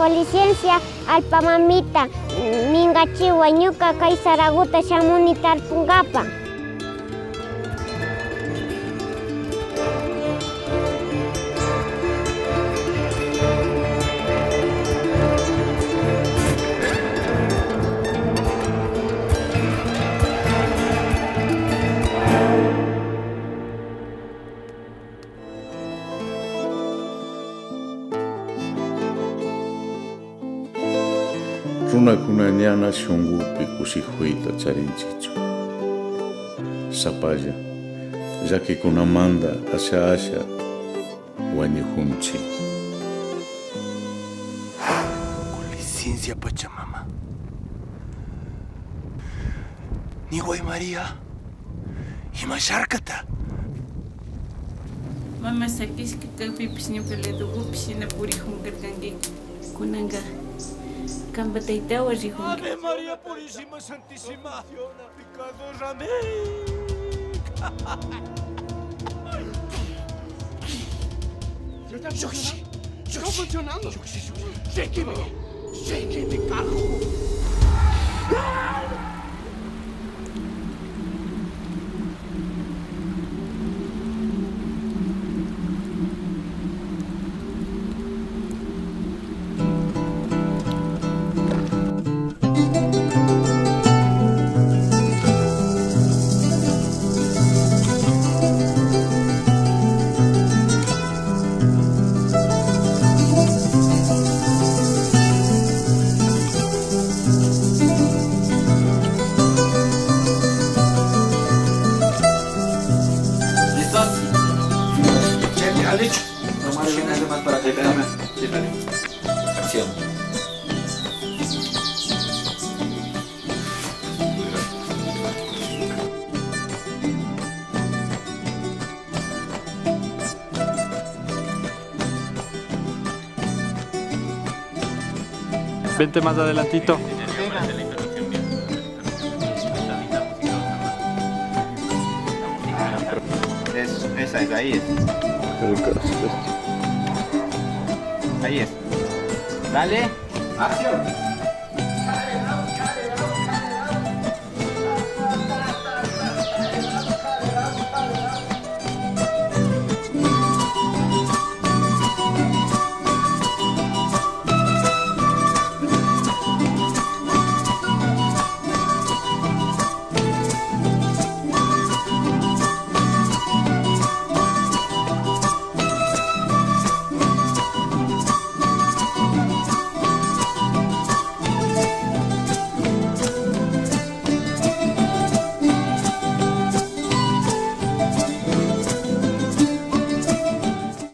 con licencia alpa mamita mingachiwa ñuka kay Saraguta shamuni tarpungapa. Runakuna ñana shungupi kushijuita charinchichu. Sapalla, llakikunamanta asha wañujunchi. Con licencia Pachamama. Nihuay María. Himasharkata. Mama sakis que kapipis ni peledo upis na puri hungar kangi kunanga. Cambateitawa rihun. Ave María Purísima Santísima. Fiona Picado Ramé. Yoshi. Está funcionando. Séqueme, carro. Acción. Vente más adelantito. Esa es, ahí es. Ahí es. Dale. Acción.